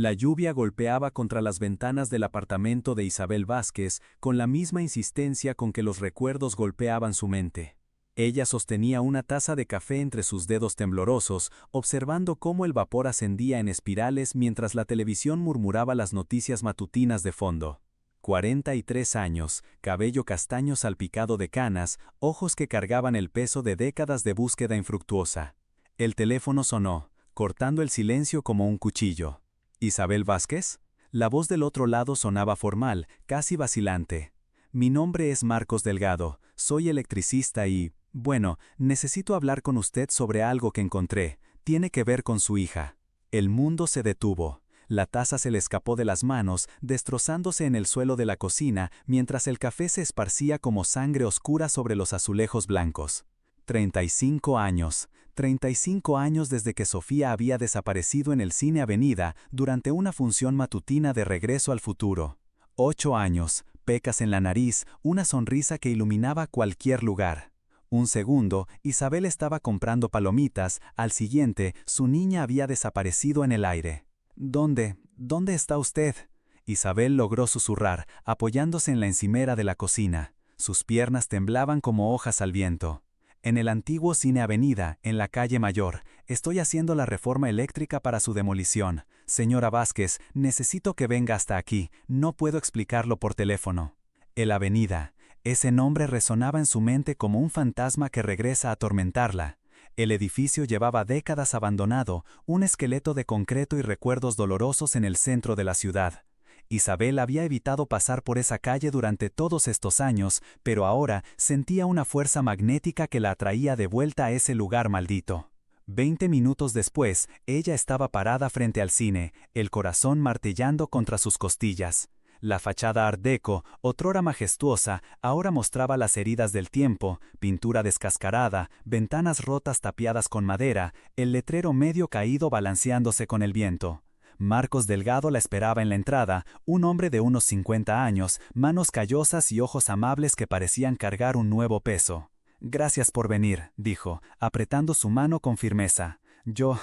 La lluvia golpeaba contra las ventanas del apartamento de Isabel Vázquez con la misma insistencia con que los recuerdos golpeaban su mente. Ella sostenía una taza de café entre sus dedos temblorosos, observando cómo el vapor ascendía en espirales mientras la televisión murmuraba las noticias matutinas de fondo. 43 años, cabello castaño salpicado de canas, ojos que cargaban el peso de décadas de búsqueda infructuosa. El teléfono sonó, cortando el silencio como un cuchillo. ¿Isabel Vázquez? La voz del otro lado sonaba formal, casi vacilante. Mi nombre es Marcos Delgado, soy electricista y, bueno, necesito hablar con usted sobre algo que encontré. Tiene que ver con su hija. El mundo se detuvo. La taza se le escapó de las manos, destrozándose en el suelo de la cocina, mientras el café se esparcía como sangre oscura sobre los azulejos blancos. 35 años. 35 años desde que Sofía había desaparecido en el Cine Avenida durante una función matutina de Regreso al Futuro. 8 años, pecas en la nariz, una sonrisa que iluminaba cualquier lugar. Un segundo, Isabel estaba comprando palomitas, al siguiente, su niña había desaparecido en el aire. ¿Dónde está usted? Isabel logró susurrar, apoyándose en la encimera de la cocina. Sus piernas temblaban como hojas al viento. En el antiguo Cine Avenida, en la calle Mayor, estoy haciendo la reforma eléctrica para su demolición. Señora Vázquez, necesito que venga hasta aquí, no puedo explicarlo por teléfono. El Avenida. Ese nombre resonaba en su mente como un fantasma que regresa a atormentarla. El edificio llevaba décadas abandonado, un esqueleto de concreto y recuerdos dolorosos en el centro de la ciudad. Isabel había evitado pasar por esa calle durante todos estos años, pero ahora sentía una fuerza magnética que la atraía de vuelta a ese lugar maldito. 20 minutos después, ella estaba parada frente al cine, el corazón martillando contra sus costillas. La fachada Art Deco, otrora majestuosa, ahora mostraba las heridas del tiempo, pintura descascarada, ventanas rotas tapiadas con madera, el letrero medio caído balanceándose con el viento. Marcos Delgado la esperaba en la entrada, un hombre de unos 50 años, manos callosas y ojos amables que parecían cargar un nuevo peso. «Gracias por venir», dijo, apretando su mano con firmeza. Yo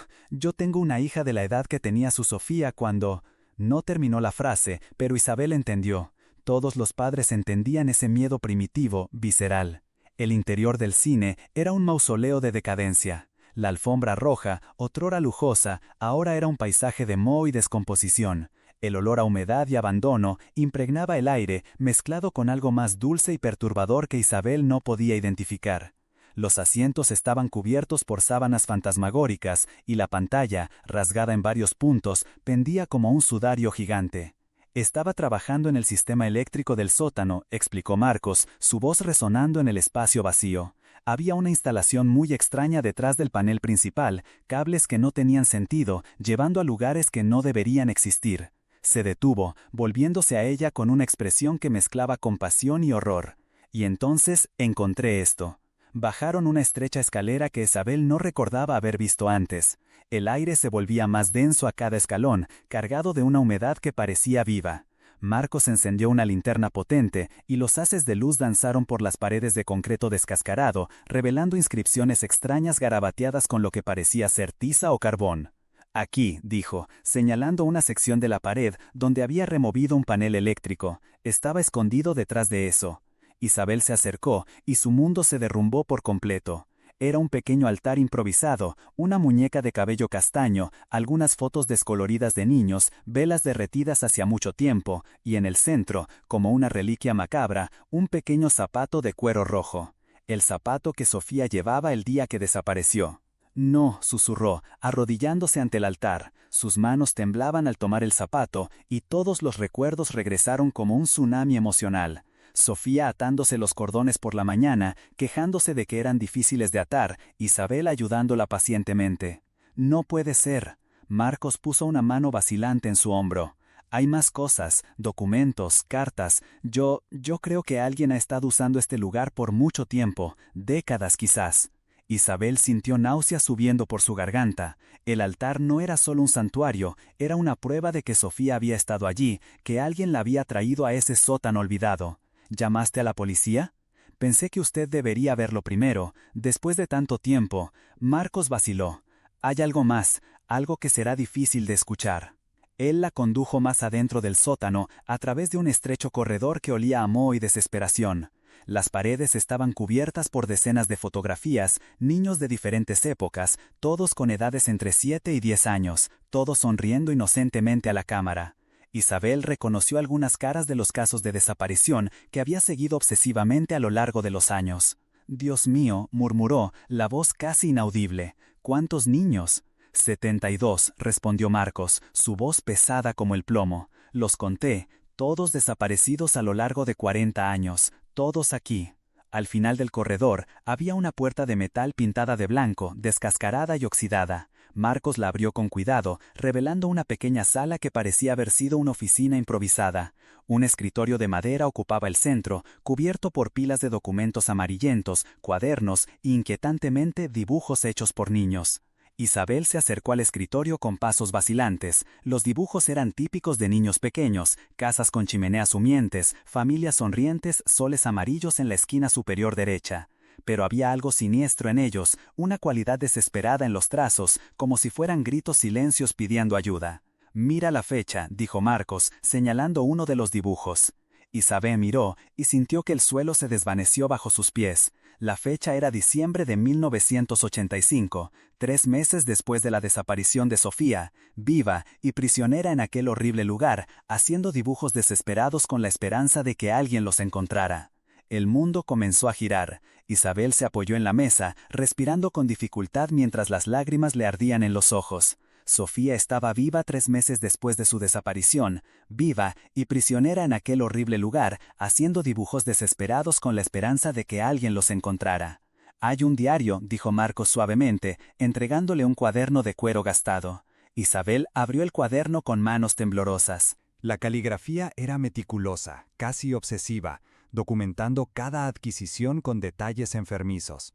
tengo una hija de la edad que tenía su Sofía cuando...» No terminó la frase, pero Isabel entendió. Todos los padres entendían ese miedo primitivo, visceral. El interior del cine era un mausoleo de decadencia. La alfombra roja, otrora lujosa, ahora era un paisaje de moho y descomposición. El olor a humedad y abandono impregnaba el aire, mezclado con algo más dulce y perturbador que Isabel no podía identificar. Los asientos estaban cubiertos por sábanas fantasmagóricas y la pantalla, rasgada en varios puntos, pendía como un sudario gigante. Estaba trabajando en el sistema eléctrico del sótano, explicó Marcos, su voz resonando en el espacio vacío. Había una instalación muy extraña detrás del panel principal, cables que no tenían sentido, llevando a lugares que no deberían existir. Se detuvo, volviéndose a ella con una expresión que mezclaba compasión y horror. Y entonces encontré esto. Bajaron una estrecha escalera que Isabel no recordaba haber visto antes. El aire se volvía más denso a cada escalón, cargado de una humedad que parecía viva. Marcos encendió una linterna potente y los haces de luz danzaron por las paredes de concreto descascarado, revelando inscripciones extrañas garabateadas con lo que parecía ser tiza o carbón. «Aquí», dijo, señalando una sección de la pared donde había removido un panel eléctrico. Estaba escondido detrás de eso. Isabel se acercó y su mundo se derrumbó por completo. Era un pequeño altar improvisado, una muñeca de cabello castaño, algunas fotos descoloridas de niños, velas derretidas hacía mucho tiempo, y en el centro, como una reliquia macabra, un pequeño zapato de cuero rojo. El zapato que Sofía llevaba el día que desapareció. «No», susurró, arrodillándose ante el altar. Sus manos temblaban al tomar el zapato, y todos los recuerdos regresaron como un tsunami emocional. Sofía atándose los cordones por la mañana, quejándose de que eran difíciles de atar, Isabel ayudándola pacientemente. «No puede ser». Marcos puso una mano vacilante en su hombro. «Hay más cosas, documentos, cartas. Yo creo que alguien ha estado usando este lugar por mucho tiempo, décadas quizás». Isabel sintió náuseas subiendo por su garganta. El altar no era solo un santuario, era una prueba de que Sofía había estado allí, que alguien la había traído a ese sótano olvidado. «¿Llamaste a la policía?» «Pensé que usted debería verlo primero, después de tanto tiempo». Marcos vaciló. «Hay algo más, algo que será difícil de escuchar». Él la condujo más adentro del sótano, a través de un estrecho corredor que olía a moho y desesperación. Las paredes estaban cubiertas por decenas de fotografías, niños de diferentes épocas, todos con edades entre 7 y 10 años, todos sonriendo inocentemente a la cámara. Isabel reconoció algunas caras de los casos de desaparición que había seguido obsesivamente a lo largo de los años. «Dios mío», murmuró, la voz casi inaudible. «¿Cuántos niños?» 72, respondió Marcos, su voz pesada como el plomo. «Los conté, todos desaparecidos a lo largo de 40 años, todos aquí». Al final del corredor había una puerta de metal pintada de blanco, descascarada y oxidada. Marcos la abrió con cuidado, revelando una pequeña sala que parecía haber sido una oficina improvisada. Un escritorio de madera ocupaba el centro, cubierto por pilas de documentos amarillentos, cuadernos e inquietantemente dibujos hechos por niños. Isabel se acercó al escritorio con pasos vacilantes. Los dibujos eran típicos de niños pequeños, casas con chimeneas humeantes, familias sonrientes, soles amarillos en la esquina superior derecha. Pero había algo siniestro en ellos, una cualidad desesperada en los trazos, como si fueran gritos silencios pidiendo ayuda. «Mira la fecha», dijo Marcos, señalando uno de los dibujos. Isabel miró y sintió que el suelo se desvaneció bajo sus pies. La fecha era diciembre de 1985, 3 meses después de la desaparición de Sofía, viva y prisionera en aquel horrible lugar, haciendo dibujos desesperados con la esperanza de que alguien los encontrara. El mundo comenzó a girar. Isabel se apoyó en la mesa, respirando con dificultad mientras las lágrimas le ardían en los ojos. Sofía estaba viva 3 meses después de su desaparición, viva y prisionera en aquel horrible lugar, haciendo dibujos desesperados con la esperanza de que alguien los encontrara. «Hay un diario», dijo Marcos suavemente, entregándole un cuaderno de cuero gastado. Isabel abrió el cuaderno con manos temblorosas. La caligrafía era meticulosa, casi obsesiva, documentando cada adquisición con detalles enfermizos.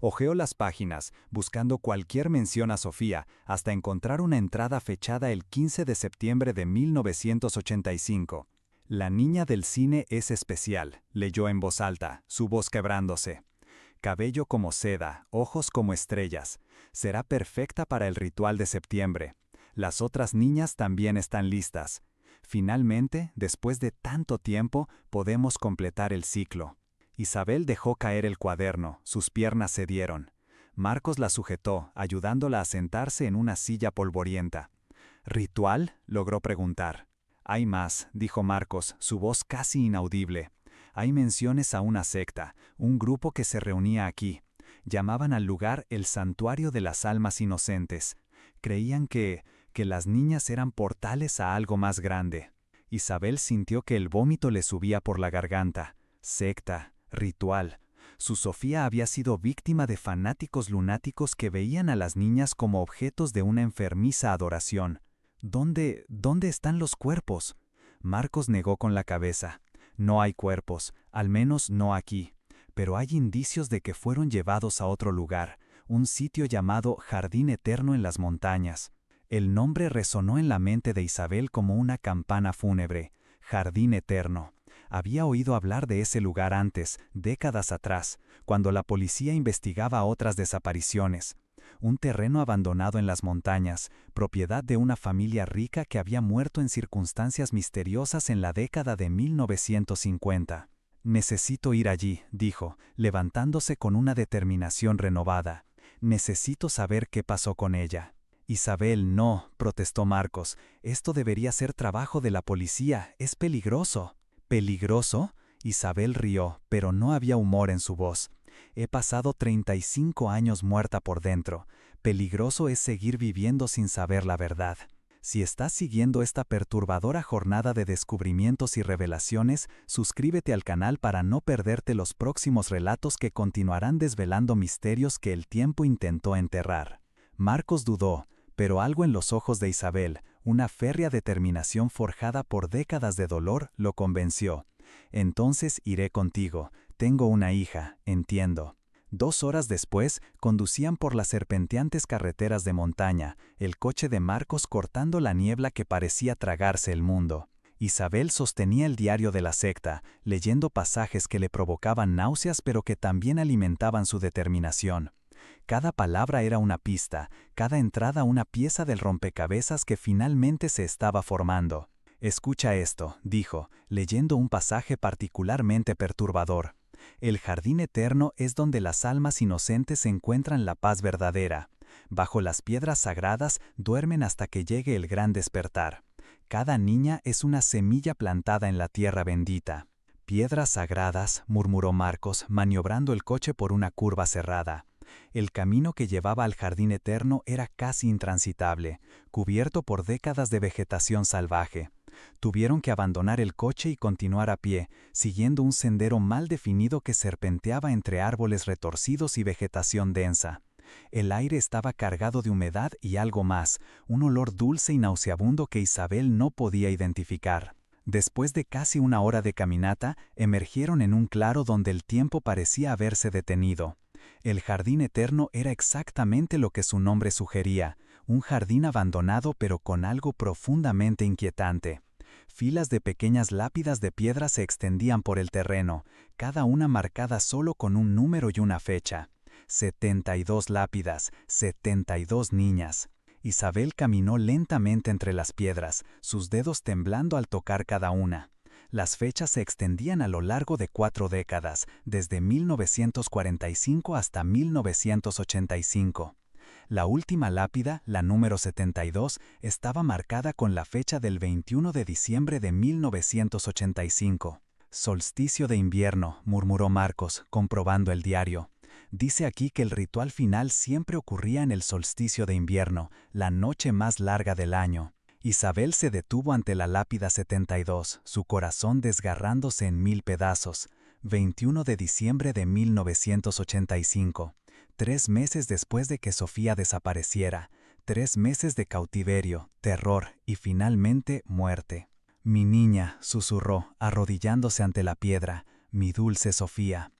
Hojeó las páginas, buscando cualquier mención a Sofía, hasta encontrar una entrada fechada el 15 de septiembre de 1985. «La niña del cine es especial», leyó en voz alta, su voz quebrándose. «Cabello como seda, ojos como estrellas. Será perfecta para el ritual de septiembre. Las otras niñas también están listas. Finalmente, después de tanto tiempo, podemos completar el ciclo». Isabel dejó caer el cuaderno, sus piernas cedieron. Marcos la sujetó, ayudándola a sentarse en una silla polvorienta. «¿Ritual?», logró preguntar. «Hay más», dijo Marcos, su voz casi inaudible. «Hay menciones a una secta, un grupo que se reunía aquí. Llamaban al lugar el Santuario de las Almas Inocentes. Creían que las niñas eran portales a algo más grande». Isabel sintió que el vómito le subía por la garganta. Secta. Ritual. Su Sofía había sido víctima de fanáticos lunáticos que veían a las niñas como objetos de una enfermiza adoración. ¿Dónde están los cuerpos? Marcos negó con la cabeza. «No hay cuerpos, al menos no aquí. Pero hay indicios de que fueron llevados a otro lugar, un sitio llamado Jardín Eterno en las montañas». El nombre resonó en la mente de Isabel como una campana fúnebre. Jardín Eterno. Había oído hablar de ese lugar antes, décadas atrás, cuando la policía investigaba otras desapariciones. Un terreno abandonado en las montañas, propiedad de una familia rica que había muerto en circunstancias misteriosas en la década de 1950. «Necesito ir allí», dijo, levantándose con una determinación renovada. «Necesito saber qué pasó con ella». «Isabel, no», protestó Marcos. «Esto debería ser trabajo de la policía, es peligroso». «¿Peligroso?», Isabel rió, pero no había humor en su voz. «He pasado 35 años muerta por dentro. Peligroso es seguir viviendo sin saber la verdad. Si estás siguiendo esta perturbadora jornada de descubrimientos y revelaciones, suscríbete al canal para no perderte los próximos relatos que continuarán desvelando misterios que el tiempo intentó enterrar». Marcos dudó, pero algo en los ojos de Isabel, una férrea determinación forjada por décadas de dolor, lo convenció. «Entonces iré contigo. Tengo una hija, entiendo». 2 horas después, conducían por las serpenteantes carreteras de montaña, el coche de Marcos cortando la niebla que parecía tragarse el mundo. Isabel sostenía el diario de la secta, leyendo pasajes que le provocaban náuseas pero que también alimentaban su determinación. Cada palabra era una pista, cada entrada una pieza del rompecabezas que finalmente se estaba formando. «Escucha esto», dijo, leyendo un pasaje particularmente perturbador. «El jardín eterno es donde las almas inocentes encuentran la paz verdadera. Bajo las piedras sagradas duermen hasta que llegue el gran despertar. Cada niña es una semilla plantada en la tierra bendita». «Piedras sagradas», murmuró Marcos, maniobrando el coche por una curva cerrada. El camino que llevaba al jardín eterno era casi intransitable, cubierto por décadas de vegetación salvaje. Tuvieron que abandonar el coche y continuar a pie, siguiendo un sendero mal definido que serpenteaba entre árboles retorcidos y vegetación densa. El aire estaba cargado de humedad y algo más, un olor dulce y nauseabundo que Isabel no podía identificar. Después de casi una hora de caminata, emergieron en un claro donde el tiempo parecía haberse detenido. El jardín eterno era exactamente lo que su nombre sugería, un jardín abandonado pero con algo profundamente inquietante. Filas de pequeñas lápidas de piedra se extendían por el terreno, cada una marcada solo con un número y una fecha. 72 lápidas, 72 niñas. Isabel caminó lentamente entre las piedras, sus dedos temblando al tocar cada una. Las fechas se extendían a lo largo de 4 décadas, desde 1945 hasta 1985. La última lápida, la número 72, estaba marcada con la fecha del 21 de diciembre de 1985. «Solsticio de invierno», murmuró Marcos, comprobando el diario. «Dice aquí que el ritual final siempre ocurría en el solsticio de invierno, la noche más larga del año». Isabel se detuvo ante la lápida 72, su corazón desgarrándose en 1000 pedazos. 21 de diciembre de 1985. 3 meses después de que Sofía desapareciera. 3 meses de cautiverio, terror y finalmente muerte. «Mi niña», susurró, arrodillándose ante la piedra, «mi dulce Sofía».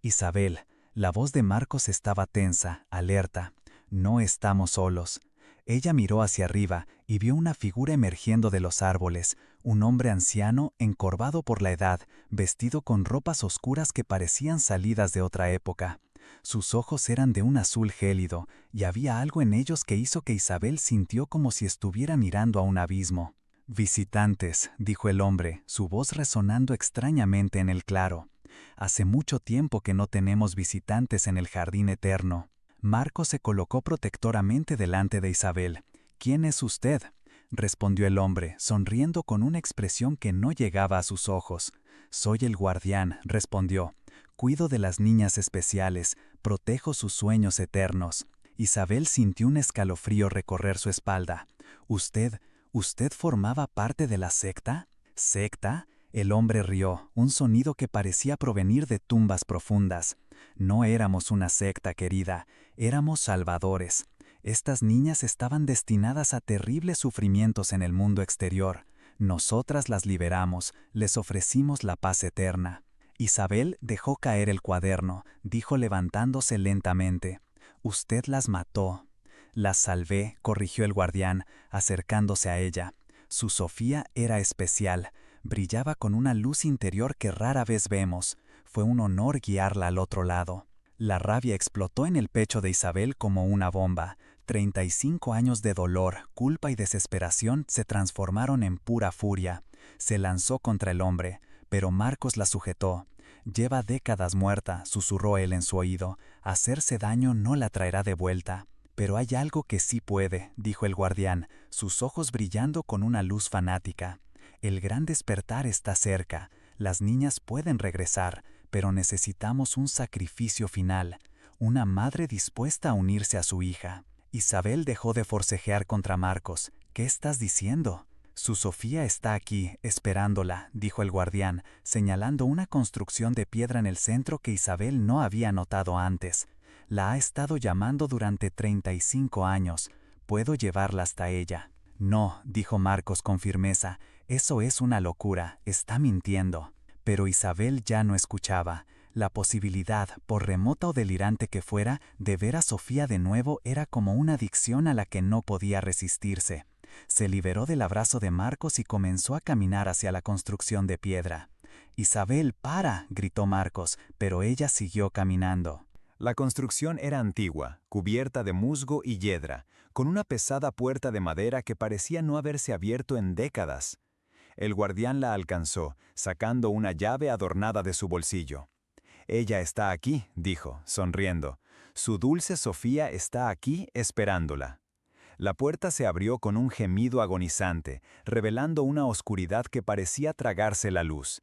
«Isabel». La voz de Marcos estaba tensa, alerta. «No estamos solos». Ella miró hacia arriba y vio una figura emergiendo de los árboles, un hombre anciano, encorvado por la edad, vestido con ropas oscuras que parecían salidas de otra época. Sus ojos eran de un azul gélido, y había algo en ellos que hizo que Isabel sintió como si estuviera mirando a un abismo. «Visitantes», dijo el hombre, su voz resonando extrañamente en el claro. «Hace mucho tiempo que no tenemos visitantes en el jardín eterno». Marcos se colocó protectoramente delante de Isabel. «¿Quién es usted?», respondió el hombre, sonriendo con una expresión que no llegaba a sus ojos. «Soy el guardián», respondió. «Cuido de las niñas especiales, protejo sus sueños eternos». Isabel sintió un escalofrío recorrer su espalda. «¿Usted formaba parte de la secta?» «¿Secta?». El hombre rió, un sonido que parecía provenir de tumbas profundas. «No éramos una secta, querida, éramos salvadores. Estas niñas estaban destinadas a terribles sufrimientos en el mundo exterior. Nosotras las liberamos, les ofrecimos la paz eterna». Isabel dejó caer el cuaderno, dijo levantándose lentamente. «Usted las mató». «Las salvé», corrigió el guardián, acercándose a ella. Su Sofía era especial, brillaba con una luz interior que rara vez vemos. Fue un honor guiarla al otro lado. La rabia explotó en el pecho de Isabel como una bomba. 35 años de dolor, culpa y desesperación se transformaron en pura furia. Se lanzó contra el hombre, pero Marcos la sujetó. «Lleva décadas muerta», susurró él en su oído. «Hacerse daño no la traerá de vuelta». «Pero hay algo que sí puede», dijo el guardián, sus ojos brillando con una luz fanática. «El gran despertar está cerca. Las niñas pueden regresar, pero necesitamos un sacrificio final, una madre dispuesta a unirse a su hija». Isabel dejó de forcejear contra Marcos. «¿Qué estás diciendo?» «Su Sofía está aquí, esperándola», dijo el guardián, señalando una construcción de piedra en el centro que Isabel no había notado antes. «La ha estado llamando durante 35 años. Puedo llevarla hasta ella». «No», dijo Marcos con firmeza, «eso es una locura, está mintiendo». Pero Isabel ya no escuchaba. La posibilidad, por remota o delirante que fuera, de ver a Sofía de nuevo era como una adicción a la que no podía resistirse. Se liberó del abrazo de Marcos y comenzó a caminar hacia la construcción de piedra. «Isabel, para», gritó Marcos, pero ella siguió caminando. La construcción era antigua, cubierta de musgo y hiedra, con una pesada puerta de madera que parecía no haberse abierto en décadas. El guardián la alcanzó, sacando una llave adornada de su bolsillo. «Ella está aquí», dijo, sonriendo. «Su dulce Sofía está aquí esperándola». La puerta se abrió con un gemido agonizante, revelando una oscuridad que parecía tragarse la luz.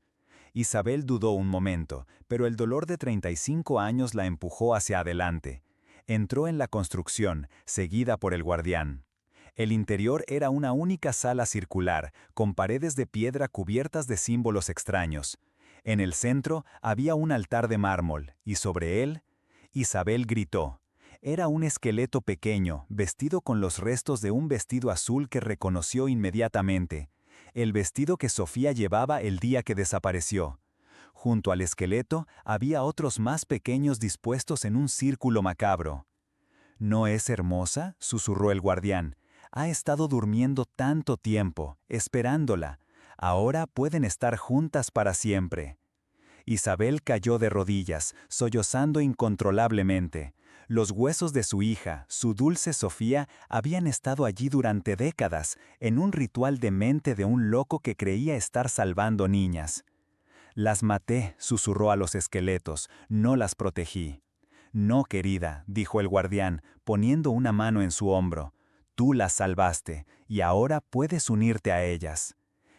Isabel dudó un momento, pero el dolor de 35 años la empujó hacia adelante. Entró en la construcción, seguida por el guardián. El interior era una única sala circular, con paredes de piedra cubiertas de símbolos extraños. En el centro había un altar de mármol, y sobre él, Isabel gritó. Era un esqueleto pequeño, vestido con los restos de un vestido azul que reconoció inmediatamente. El vestido que Sofía llevaba el día que desapareció. Junto al esqueleto había otros más pequeños dispuestos en un círculo macabro. «¿No es hermosa?», susurró el guardián. «Ha estado durmiendo tanto tiempo, esperándola. Ahora pueden estar juntas para siempre». Isabel cayó de rodillas, sollozando incontrolablemente. Los huesos de su hija, su dulce Sofía, habían estado allí durante décadas, en un ritual demente de un loco que creía estar salvando niñas. «Las maté», susurró a los esqueletos, «no las protegí». «No, querida», dijo el guardián, poniendo una mano en su hombro. «Tú las salvaste, y ahora puedes unirte a ellas».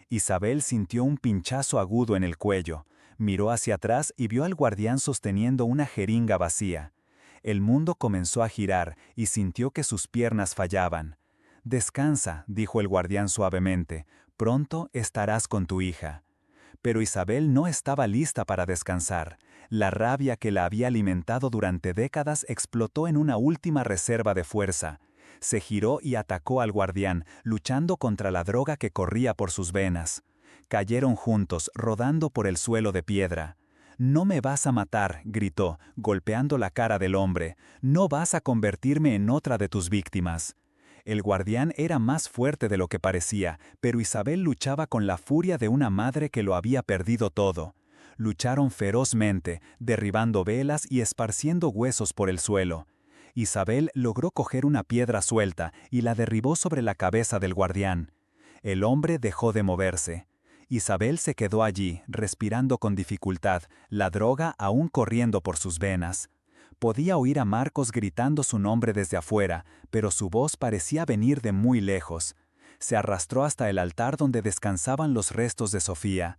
Isabel sintió un pinchazo agudo en el cuello. Miró hacia atrás y vio al guardián sosteniendo una jeringa vacía. El mundo comenzó a girar y sintió que sus piernas fallaban. «Descansa», dijo el guardián suavemente, «pronto estarás con tu hija». Pero Isabel no estaba lista para descansar. La rabia que la había alimentado durante décadas explotó en una última reserva de fuerza. Se giró y atacó al guardián, luchando contra la droga que corría por sus venas. Cayeron juntos, rodando por el suelo de piedra. «No me vas a matar», gritó, golpeando la cara del hombre. «No vas a convertirme en otra de tus víctimas». El guardián era más fuerte de lo que parecía, pero Isabel luchaba con la furia de una madre que lo había perdido todo. Lucharon ferozmente, derribando velas y esparciendo huesos por el suelo. Isabel logró coger una piedra suelta y la derribó sobre la cabeza del guardián. El hombre dejó de moverse. Isabel se quedó allí, respirando con dificultad, la droga aún corriendo por sus venas. Podía oír a Marcos gritando su nombre desde afuera, pero su voz parecía venir de muy lejos. Se arrastró hasta el altar donde descansaban los restos de Sofía.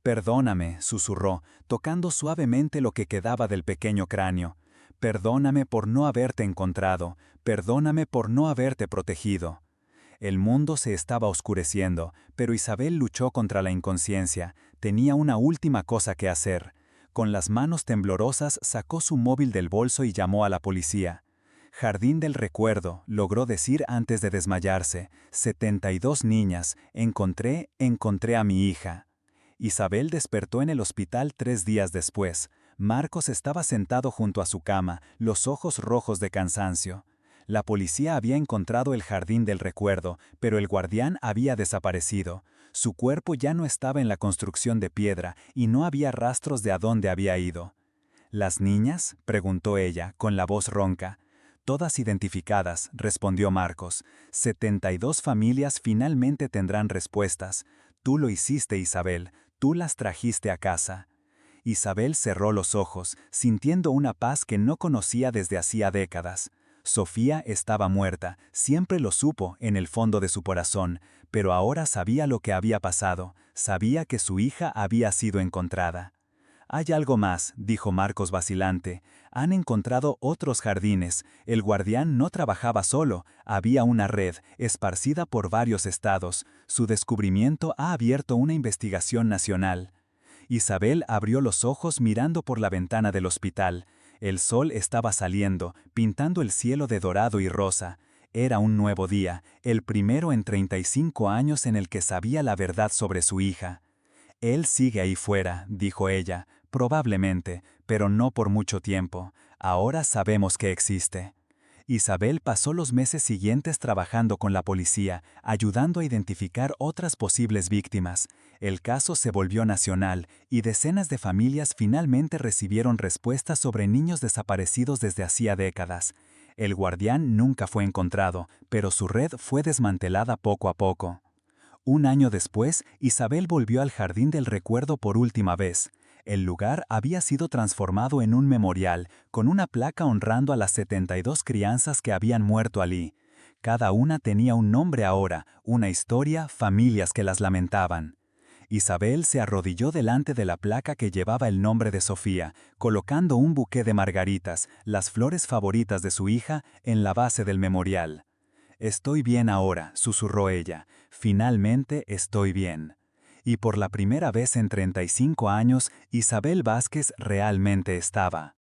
«Perdóname», susurró, tocando suavemente lo que quedaba del pequeño cráneo. «Perdóname por no haberte encontrado, perdóname por no haberte protegido». El mundo se estaba oscureciendo, pero Isabel luchó contra la inconsciencia. Tenía una última cosa que hacer. Con las manos temblorosas sacó su móvil del bolso y llamó a la policía. «Jardín del Recuerdo», logró decir antes de desmayarse. «72 niñas. Encontré a mi hija». Isabel despertó en el hospital 3 días después. Marcos estaba sentado junto a su cama, los ojos rojos de cansancio. La policía había encontrado el Jardín del Recuerdo, pero el guardián había desaparecido. Su cuerpo ya no estaba en la construcción de piedra y no había rastros de a dónde había ido. «¿Las niñas?», preguntó ella, con la voz ronca. «Todas identificadas», respondió Marcos. 72 familias finalmente tendrán respuestas. Tú lo hiciste, Isabel. Tú las trajiste a casa». Isabel cerró los ojos, sintiendo una paz que no conocía desde hacía décadas. Sofía estaba muerta, siempre lo supo en el fondo de su corazón, pero ahora sabía lo que había pasado, sabía que su hija había sido encontrada. «Hay algo más», dijo Marcos vacilante. «Han encontrado otros jardines. El guardián no trabajaba solo, había una red, esparcida por varios estados. Su descubrimiento ha abierto una investigación nacional». Isabel abrió los ojos mirando por la ventana del hospital. El sol estaba saliendo, pintando el cielo de dorado y rosa. Era un nuevo día, el primero en 35 años en el que sabía la verdad sobre su hija. «Él sigue ahí fuera», dijo ella, «probablemente, pero no por mucho tiempo. Ahora sabemos que existe». Isabel pasó los meses siguientes trabajando con la policía, ayudando a identificar otras posibles víctimas. El caso se volvió nacional y decenas de familias finalmente recibieron respuestas sobre niños desaparecidos desde hacía décadas. El guardián nunca fue encontrado, pero su red fue desmantelada poco a poco. Un año después, Isabel volvió al Jardín del Recuerdo por última vez. El lugar había sido transformado en un memorial, con una placa honrando a las 72 crianzas que habían muerto allí. Cada una tenía un nombre ahora, una historia, familias que las lamentaban. Isabel se arrodilló delante de la placa que llevaba el nombre de Sofía, colocando un buqué de margaritas, las flores favoritas de su hija, en la base del memorial. «Estoy bien ahora», susurró ella. «Finalmente estoy bien». Y por la primera vez en 35 años, Isabel Vázquez realmente estaba.